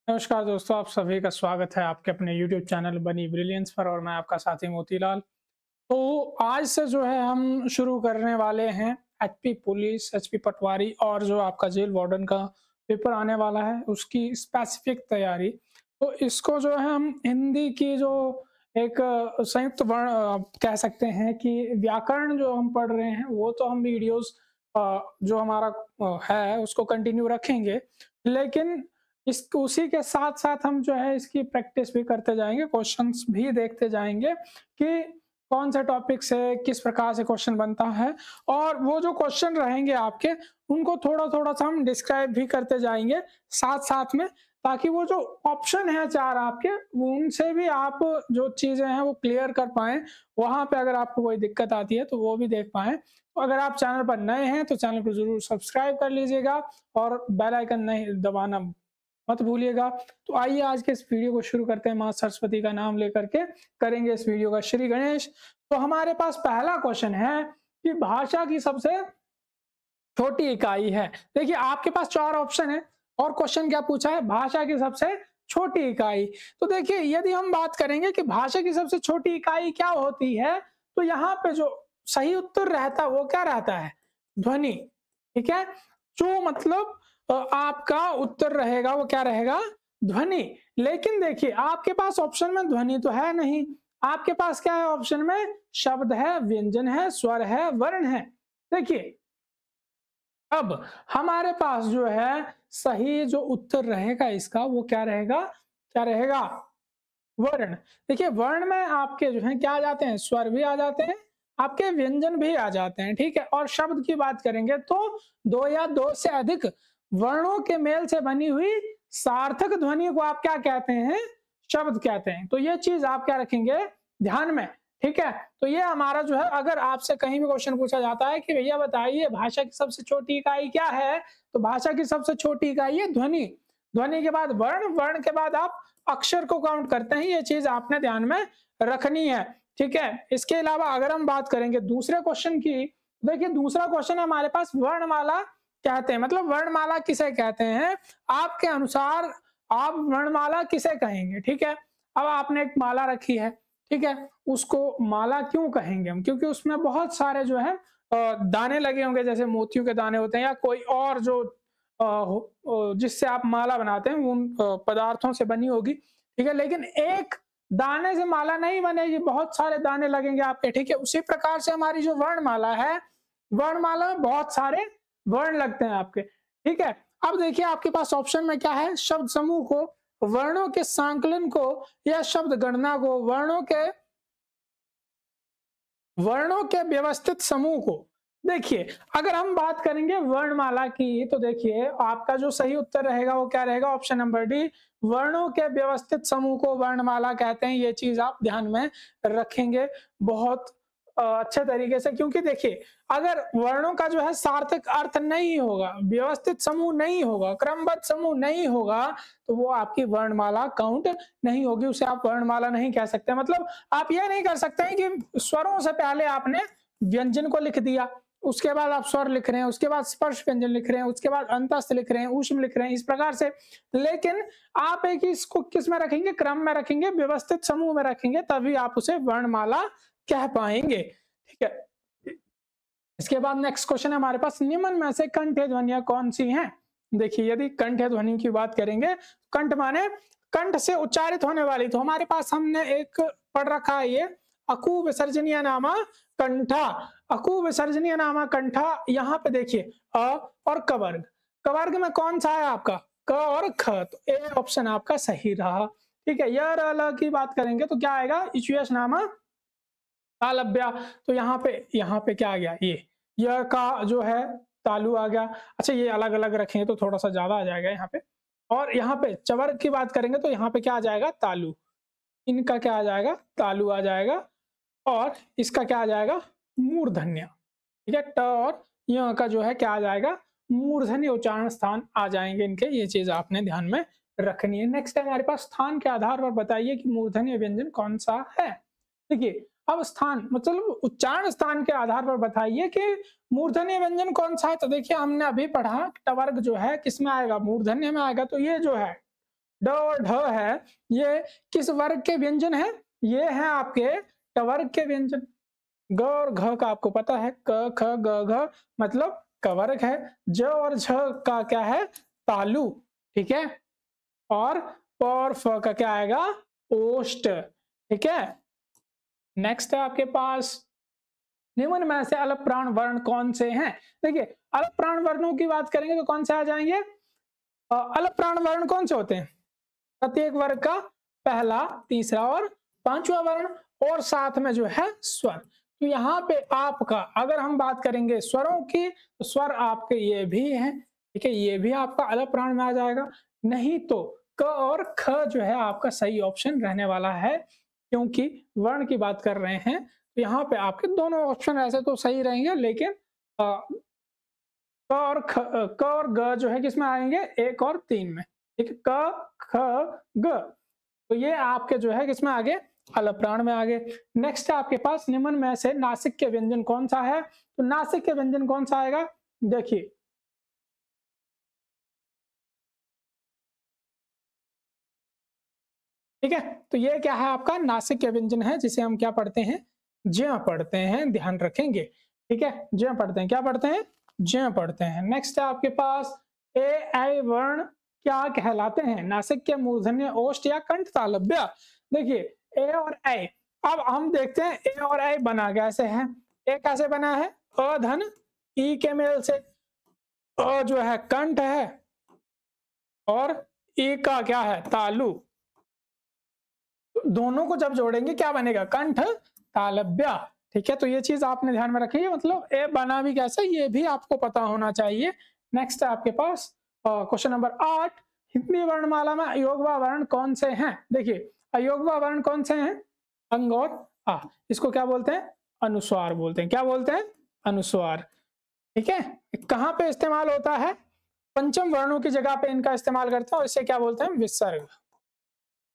नमस्कार दोस्तों, आप सभी का स्वागत है आपके अपने YouTube चैनल बनी ब्रिलियंस पर और मैं आपका साथी मोतीलाल। तो आज से जो है हम शुरू करने वाले हैं एचपी पुलिस, एचपी पटवारी और जो आपका जेल वार्डन का पेपर आने वाला है उसकी स्पेसिफिक तैयारी। तो इसको जो है हम हिंदी की जो एक संयुक्त वर्ण कह सकते हैं कि व्याकरण जो हम पढ़ रहे हैं वो तो हम वीडियोस जो हमारा है उसको कंटिन्यू रखेंगे। लेकिन इस उसी के साथ-साथ हम जो है इसकी प्रैक्टिस भी करते जाएँगे, क्वेश्चंस भी देखते जाएँगे कि कौन से टॉपिक से किस प्रकार से क्वेश्चन बनता है और वो जो क्वेश्चन रहेंगे आपके, उनको थोड़ा-थोड़ा सा हम डिस्क्राइब भी करते जाएँगे साथ-साथ में, ताकि वो जो ऑप्शन है 4 आपके, वो उनसे भी आप जो चीज़ें हैं वो क्लियर कर पाएँ। वहाँ पे अगर आपको कोई दिक्कत आती है तो वो भी देख पाएँ। तो अगर आप चैनल पर नए हैं तो चैनल को ज़रूर सब्सक्राइब कर लीजिएगा और बेल आइकन नहीं दबाना मत भूलिएगा। तो आइए आज के इस वीडियो को शुरू करते हैं। माँ सरस्वती का नाम लेकर के करेंगे इस वीडियो का श्री गणेश। तो हमारे पास पहला क्वेश्चन है कि भाषा की सबसे छोटी इकाई है। देखिए आपके पास 4 ऑप्शन है और क्वेश्चन क्या पूछा है? भाषा की सबसे छोटी इकाई। तो देखिए यदि हम बात करेंगे कि भाषा की सबसे छोटी इकाई क्या होती है, तो यहाँ पे जो सही उत्तर रहता है वो क्या रहता है? ध्वनि। ठीक है? जो मतलब आपका उत्तर रहेगा वो क्या रहेगा? ध्वनि। लेकिन देखिए आपके पास ऑप्शन में ध्वनि तो है नहीं। आपके पास क्या है ऑप्शन में? शब्द है, व्यंजन है, स्वर है, वर्ण है। देखिए अब हमारे पास जो है सही जो उत्तर रहेगा इसका वो क्या रहेगा? क्या रहेगा? वर्ण। देखिए वर्ण में आपके जो है क्या आ जाते हैं? स्वर भी आ जाते हैं, आपके व्यंजन भी आ जाते हैं, ठीक है? और शब्द की बात करेंगे तो 2 या 2 से अधिक वर्णों के मेल से बनी हुई सार्थक ध्वनि को आप क्या कहते हैं? शब्द कहते हैं। तो ये चीज़ आप क्या रखेंगे ध्यान में, ठीक है? तो ये हमारा जो है अगर आपसे कहीं भी क्वेश्चन पूछा जाता है कि भैया बताइए भाषा की सबसे छोटी इकाई क्या है? तो भाषा की सबसे छोटी इकाई है ध्वनि। ध्वनि के बाद वर्ण, वर्ण के बाद आप अक्षर को काउंट करते हैं, ये चीज़ आपने ध्यान में रखनी है, ठीक है? इसके अलावा अगर हम बात करेंगे दूसरे क्वेश्चन की, देखिए दूसरा क्वेश्चन है हमारे पास वर्णमाला कहते हैं, मतलब वर्णमाला किसे कहते हैं? आपके अनुसार आप वर्णमाला किसे कहेंगे, ठीक है? अब आपने एक माला रखी है, ठीक है? उसको माला क्यों कहेंगे हम? क्योंकि उसमें बहुत सारे जो है दाने लगे होंगे, जैसे मोतियों के दाने होते हैं या कोई और जो जिससे आप माला बनाते हैं उन पदार्थों से बनी होगी, ठीक है? लेकिन एक दाने से माला नहीं बनेगी, बहुत सारे दाने लगेंगे आपके, ठीक है? उसी प्रकार से हमारी जो वर्णमाला है, वर्णमाला में बहुत सारे वर्ण लगते हैं आपके, ठीक है? अब देखिए आपके पास ऑप्शन में क्या है? शब्द समूह को, वर्णों के संकलन को या शब्द गणना को, वर्णों के व्यवस्थित समूह को। देखिए, अगर हम बात करेंगे वर्णमाला की तो देखिए आपका जो सही उत्तर रहेगा वो क्या रहेगा? ऑप्शन नंबर डी, वर्णों के व्यवस्थित समूह को वर्णमाला कहते हैं। ये चीज़ आप ध्यान में रखेंगे बहुत अच्छे तरीके से, क्योंकि देखिए अगर वर्णों का जो है सार्थक अर्थ नहीं होगा, व्यवस्थित समूह नहीं होगा, क्रमबद्ध समूह नहीं होगा, तो वो आपकी वर्णमाला काउंट नहीं होगी, उसे आप वर्णमाला नहीं कह सकते। मतलब आप ये नहीं कर सकते हैं कि स्वरों से पहले आपने व्यंजन को लिख दिया, उसके बाद आप स्वर लिख रहे हैं, उसके बाद स्पर्श व्यंजन लिख रहे हैं, उसके बाद अंतस्थ लिख रहे हैं, ऊष्म लिख रहे हैं, इस प्रकार से। लेकिन आप एक ही इसको किस में रखेंगे? क्रम में रखेंगे, व्यवस्थित समूह में रखेंगे, तभी आप उसे वर्णमाला कह पाएंगे, ठीक है? इसके बाद नेक्स्ट क्वेश्चन है हमारे पास, निम्न में से कंठ ध्वनियां कौन सी हैं? देखिए यदि कंठ ध्वनि की बात करेंगे, कंठ माने कंठ से उच्चारित होने वाली, तो हमारे पास हमने एक पढ़ रखा है ये अकु विसर्जनीय नामा कंठा। अकु विसर्जनीय नामा कंठा, यहाँ पे देखिए अ और क वर्ग, क वर्ग में कौन सा है आपका? क और ख, तो ए ऑप्शन आपका सही रहा, ठीक है? य र ल की बात करेंगे तो क्या आएगा? इचुयस नामा तालब्या। तो यहाँ पे क्या आ गया? ये का जो है तालु आ गया। अच्छा ये अलग-अलग रखेंगे तो थोड़ा-सा ज़्यादा आ जाएगा यहाँ पे। और यहाँ पे चवर्ग की बात करेंगे तो यहाँ पे क्या आ जाएगा? तालु। इनका क्या आ जाएगा? तालु आ जाएगा और इसका क्या आ जाएगा? मूर्धन्य। ठीक है? ट और य का जो है क्या आ जाएगा? मूर्धन्य उच्चारण स्थान आ जाएँगे इनके, ये चीज़ आपने ध्यान में रखनी है। नेक्स्ट है हमारे पास, स्थान के आधार पर बताइए कि मूर्धन्य व्यंजन कौन-सा है? देखिए, अब स्थान मतलब उच्चारण स्थान के आधार पर बताइए कि मूर्धन्य व्यंजन कौन-सा है? तो देखिए हमने अभी पढ़ा टवर्ग जो है किसमें आएगा? मूर्धन्य में आएगा। तो ये जो है ड और ढ है, ये किस वर्ग के व्यंजन है? ये है आपके ट वर्ग के व्यंजन। ग और घ का आपको पता है, क ख ग घ मतलब कवर्ग है। ज और झ का क्या है? तालु, ठीक है। और प और फ का क्या आएगा? ओष्ठ, ठीक है। नेक्स्ट है आपके पास, निम्न में से अलग प्राण वर्ण कौन से हैं? देखिए, अलग प्राण वर्णों की बात करेंगे तो कौन से आ जाएंगे? अलग प्राण वर्ण कौन से होते हैं? प्रत्येक वर्ग का पहला, तीसरा और पांचवा वर्ण, और साथ में जो है स्वर। तो यहाँ पे आपका अगर हम बात करेंगे स्वरों की, तो स्वर आपके ये भी हैं, ठीक है, ये भी आपका अलग प्राण में आ जाएगा। नहीं तो क और ख जो है आपका सही ऑप्शन रहने वाला है, क्योंकि वर्ण की बात कर रहे हैं। तो यहाँ पे आपके दोनों ऑप्शन ऐसे तो सही रहेंगे, लेकिन क और ग जो है किसमें आएंगे? 1 और 3 में, ठीक है। क ख ग, तो ये आपके जो है किसमें आगे? अलग प्राण में आगे। नेक्स्ट है आपके पास, निम्न में से नासिक के व्यंजन कौन सा है? तो नासिक के व्यंजन कौन सा आएगा? देखिए, ठीक है। तो ये क्या है? आपका नासिक के व्यंजन है, जिसे हम क्या पढ़ते हैं? ज्य पढ़ते हैं, ध्यान रखेंगे, ठीक है। ज्य पढ़ते हैं, क्या पढ़ते हैं? ज्य पढ़ते हैं। नेक्स्ट है आपके पास, ए ऐ वर्ण क्या कहलाते हैं? नासिक के मूर्धन्य, ओष्ठ या कंठ तालव्य? देखिए, ए और ऐ, अब हम देखते हैं ए और ऐ बना कैसे है। ए कैसे बना है? अ धन ई के मेल से। अ जो है कंठ है, और ई का क्या है? तालु। दोनों को जब जोड़ेंगे क्या बनेगा? कंठ तालव्य, ठीक है। तो ये चीज आपने ध्यान में रखी है, मतलब ए बना भी कैसे, ये भी आपको पता होना चाहिए। नेक्स्ट है आपके पास क्वेश्चन नंबर 8, हिंदी वर्णमाला में अयोगवा वर्ण कौन से हैं? देखिए, अयोगवा वर्ण कौन से हैं? अंग और आ, इसको क्या बोलते हैं? अनुस्वार बोलते हैं। क्या बोलते हैं? अनुस्वार, ठीक है। कहाँ पे इस्तेमाल होता है? पंचम वर्णों की जगह पे इनका इस्तेमाल करते हैं, और इसे क्या बोलते हैं? विसर्ग।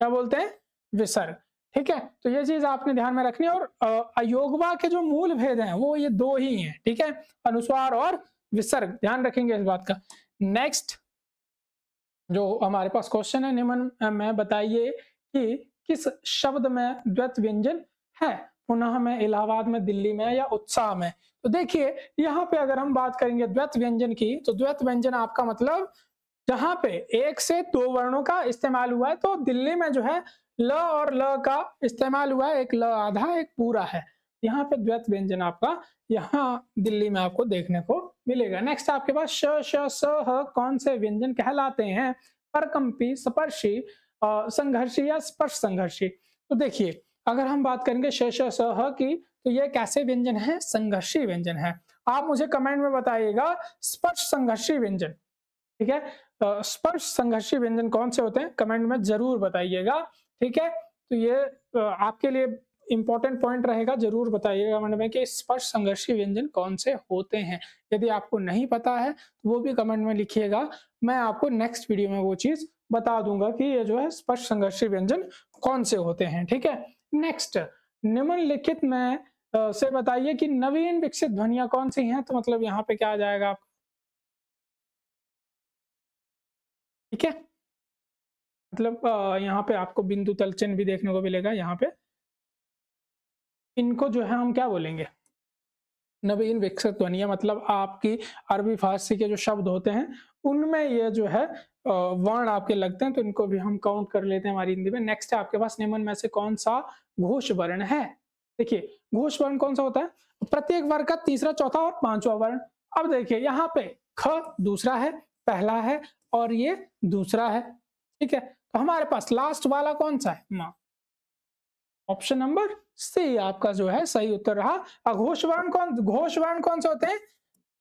क्या बोलते हैं? विसर्ग, ठीक है। तो ये चीज आपने ध्यान में रखनी है। और अयोगवा के जो मूल भेद हैं वो ये दो ही हैं, ठीक है, अनुस्वार और विसर्ग, ध्यान रखेंगे इस बात का। नेक्स्ट जो हमारे पास क्वेश्चन है, निम्न में बताइए कि किस शब्द में द्वैत व्यंजन है? पुनः में, इलाहाबाद में, दिल्ली में या उत्साह में? तो देखिए, यहाँ पे अगर हम बात करेंगे द्वैत व्यंजन की, तो द्वैत व्यंजन आपका मतलब जहां पे एक से दो वर्णों का इस्तेमाल हुआ है। तो दिल्ली में जो है ल और ल का इस्तेमाल हुआ है, एक ल आधा एक पूरा है। यहाँ पे द्वैत व्यंजन आपका यहाँ दिल्ली में आपको देखने को मिलेगा। नेक्स्ट आपके पास श श स ह कौन से व्यंजन कहलाते हैं? परकंपी, स्पर्शी, संघर्षी या स्पर्श संघर्षी? तो देखिए, अगर हम बात करेंगे श श स ह की, तो ये कैसे व्यंजन है? संघर्षी व्यंजन है। आप मुझे कमेंट में बताइएगा स्पर्श संघर्षी व्यंजन, ठीक है। स्पर्श संघर्षी व्यंजन कौन से होते हैं? कमेंट में जरूर बताइएगा, ठीक है। तो ये आपके लिए इंपॉर्टेंट पॉइंट रहेगा, जरूर बताइएगा कमेंट में कि स्पर्श संघर्षी व्यंजन कौन से होते हैं। यदि आपको नहीं पता है तो वो भी कमेंट में लिखिएगा, मैं आपको नेक्स्ट वीडियो में वो चीज बता दूंगा कि ये जो है स्पर्श संघर्षी व्यंजन कौन से होते हैं, ठीक है। नेक्स्ट, निम्नलिखित में से बताइए कि नवीन विकसित ध्वनियां कौन सी हैं? तो मतलब यहाँ पे क्या आ जाएगा? ठीक है, मतलब यहाँ पे आपको बिंदु तल चिन्ह भी देखने को मिलेगा। यहाँ पे इनको जो है हम क्या बोलेंगे? नवीन विकसित ध्वनियां, मतलब आपकी अरबी फारसी के जो शब्द होते हैं उनमें ये जो है वर्ण आपके लगते हैं, तो इनको भी हम काउंट कर लेते हैं हमारी हिंदी में। नेक्स्ट है आपके पास, निम्न में से कौन सा घोष वर्ण है? देखिए, घोष वर्ण कौन सा होता है? प्रत्येक वर्ग का तीसरा, चौथा और पांचवा वर्ण। अब देखिए, यहाँ पे ख दूसरा है, पहला है, और ये दूसरा है, ठीक है। तो हमारे पास लास्ट वाला कौन सा है? माँ। ऑप्शन नंबर सी आपका जो है सही उत्तर रहा। घोष वर्ण कौन से होते हैं?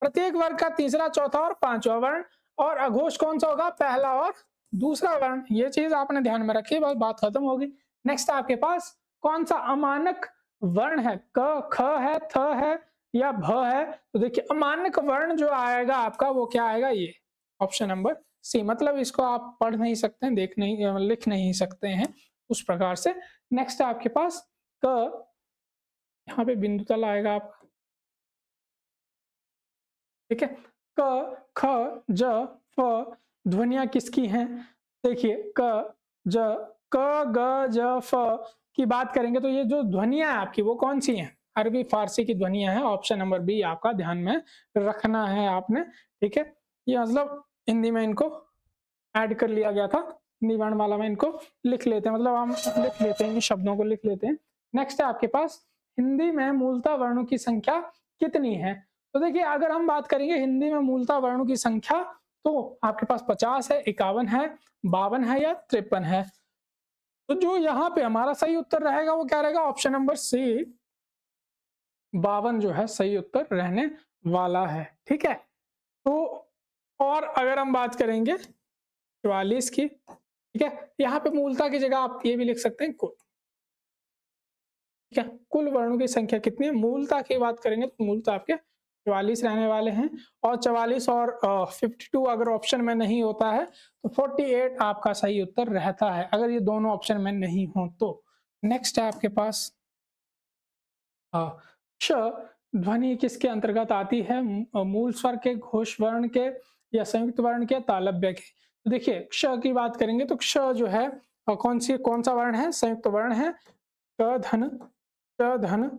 प्रत्येक वर्ग का तीसरा, चौथा और पांचवा वर्ण। और अघोष कौन सा होगा? पहला और दूसरा वर्ण। ये चीज आपने ध्यान में रखी, बस बात खत्म होगी। नेक्स्ट आपके पास कौन सा अमानक वर्ण है? क, ख है, थ है या भ है? तो देखिए, अमानक वर्ण जो आएगा आपका वो क्या आएगा? ये ऑप्शन नंबर सी, मतलब इसको आप पढ़ नहीं सकते हैं, देख नहीं, लिख नहीं सकते हैं उस प्रकार से। नेक्स्ट है आपके पास क, यहाँ पे बिंदु तल आएगा आपका, ठीक है। क, ख, ज, फ ध्वनियां किसकी हैं? देखिए क ग ज फ की बात करेंगे तो ये जो ध्वनियां हैं आपकी वो कौन सी हैं? अरबी फारसी की ध्वनियां हैं। ऑप्शन नंबर बी आपका ध्यान में रखना है आपने, ठीक है। ये मतलब हिंदी में इनको ऐड कर लिया गया था, हिंदी वर्णमाला में इनको लिख लेते हैं, मतलब हम लिख लेते हैं, इन शब्दों को लिख लेते हैं। नेक्स्ट है आपके पास हिंदी में मूलतः वर्णों की संख्या कितनी है? तो देखिए अगर हम बात करेंगे हिंदी में मूलतः वर्णों की संख्या तो आपके पास 50 है, 51 है, 52 है या 53 है। तो जो यहाँ पे हमारा सही उत्तर रहेगा वो क्या रहेगा? ऑप्शन नंबर सी 52 जो है सही उत्तर रहने वाला है, ठीक है। तो और अगर हम बात करेंगे 44 की, ठीक है, यहाँ पे मूलतः की जगह आप ये भी लिख सकते हैं कुल, ठीक है। कुल वर्णों की संख्या कितनी है? मूलतः की बात करेंगे तो मूलतः आपके 44 रहने वाले हैं, और 44 और 52 अगर ऑप्शन में नहीं होता है तो 48 आपका सही उत्तर रहता है, अगर ये दोनों ऑप्शन में नहीं हो तो। नेक्स्ट है आपके पास श ध्वनि किसके अंतर्गत आती है? मूल स्वर के, घोष वर्ण के या संयुक्त वर्ण के, तालव्य के? तो देखिए क्ष की बात करेंगे तो क्ष जो है कौन सा वर्ण है? संयुक्त वर्ण है। क धन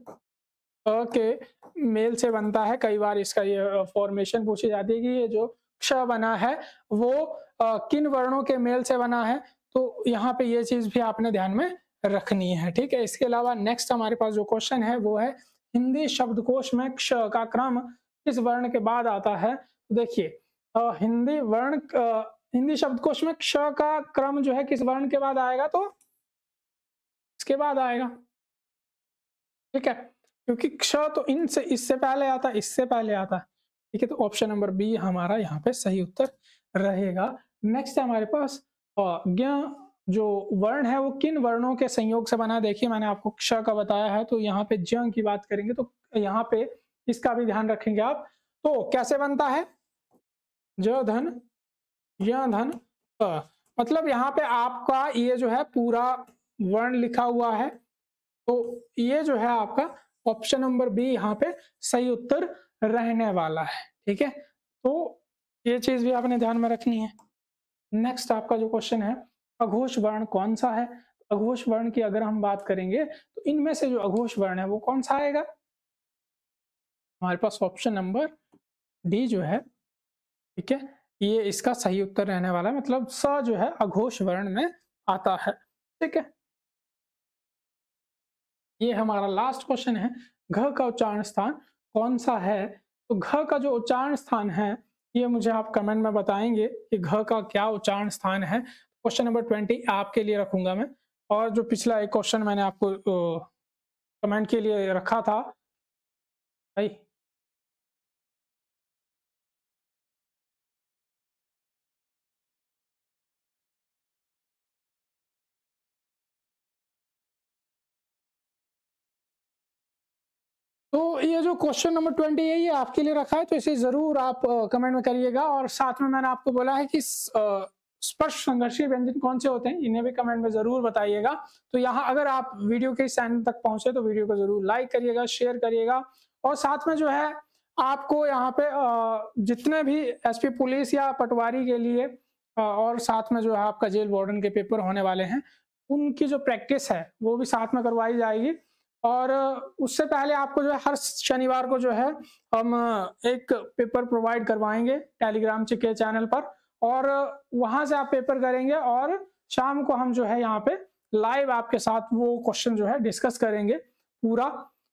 अ के मेल से बनता है। कई बार इसका ये फॉर्मेशन पूछी जाती है कि ये जो क्ष बना है वो किन वर्णों के मेल से बना है, तो यहाँ पे ये चीज भी आपने ध्यान में रखनी है, ठीक है। इसके अलावा नेक्स्ट हमारे पास जो क्वेश्चन है वो है हिंदी शब्दकोश में क्ष का क्रम किस वर्ण के बाद आता है? देखिए हिंदी शब्दकोश में क्ष का क्रम जो है किस वर्ण के बाद आएगा? तो इसके बाद आएगा, ठीक है, क्योंकि क्ष तो इनसे इससे पहले आता है, इससे पहले आता है, ठीक है। तो ऑप्शन नंबर बी हमारा यहाँ पे सही उत्तर रहेगा। नेक्स्ट है हमारे पास ज्ञ जो वर्ण है वो किन वर्णों के संयोग से बना है? देखिए मैंने आपको क्ष का बताया है, तो यहाँ पे ज्ञ की बात करेंगे तो यहाँ पे इसका भी ध्यान रखेंगे आप। तो कैसे बनता है? ज धन य धन क, मतलब यहाँ पे आपका ये जो है पूरा वर्ण लिखा हुआ है, तो ये जो है आपका ऑप्शन नंबर बी यहाँ पे सही उत्तर रहने वाला है, ठीक है। तो ये चीज भी आपने ध्यान में रखनी है। नेक्स्ट आपका जो क्वेश्चन है अघोष वर्ण कौन सा है? अघोष वर्ण की अगर हम बात करेंगे तो इनमें से जो अघोष वर्ण है वो कौन सा आएगा? हमारे पास ऑप्शन नंबर डी जो है, ठीक है, ये इसका सही उत्तर रहने वाला है, मतलब स जो है अघोष वर्ण में आता है, ठीक है। ये हमारा लास्ट क्वेश्चन है घ का उच्चारण स्थान कौन सा है? तो घ का जो उच्चारण स्थान है ये मुझे आप कमेंट में बताएंगे कि घ का क्या उच्चारण स्थान है। क्वेश्चन नंबर 20 आपके लिए रखूंगा मैं, और जो पिछला एक क्वेश्चन मैंने आपको कमेंट के लिए रखा था भाई, तो ये जो क्वेश्चन नंबर 20 है ये आपके लिए रखा है, तो इसे जरूर आप कमेंट में करिएगा। और साथ में मैंने आपको बोला है कि स्पर्श संघर्षीय व्यंजन कौन से होते हैं, इन्हें भी कमेंट में जरूर बताइएगा। तो यहाँ अगर आप वीडियो के इस एंड तक पहुंचे तो वीडियो को जरूर लाइक करिएगा, शेयर करिएगा, और साथ में जो है आपको यहाँ पे जितने भी एसपी पुलिस या पटवारी के लिए और साथ में जो है आपका जेल वार्डन के पेपर होने वाले हैं उनकी जो प्रैक्टिस है वो भी साथ में करवाई जाएगी। और उससे पहले आपको जो है हर शनिवार को जो है हम एक पेपर प्रोवाइड करवाएंगे टेलीग्राम के चैनल पर, और वहां से आप पेपर करेंगे और शाम को हम जो है यहाँ पे लाइव आपके साथ वो क्वेश्चन जो है डिस्कस करेंगे पूरा।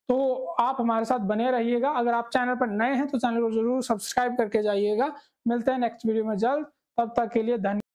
तो आप हमारे साथ बने रहिएगा। अगर आप चैनल पर नए हैं तो चैनल को जरूर सब्सक्राइब करके जाइएगा। मिलते हैं नेक्स्ट वीडियो में जल्द, तब तक के लिए धन्यवाद।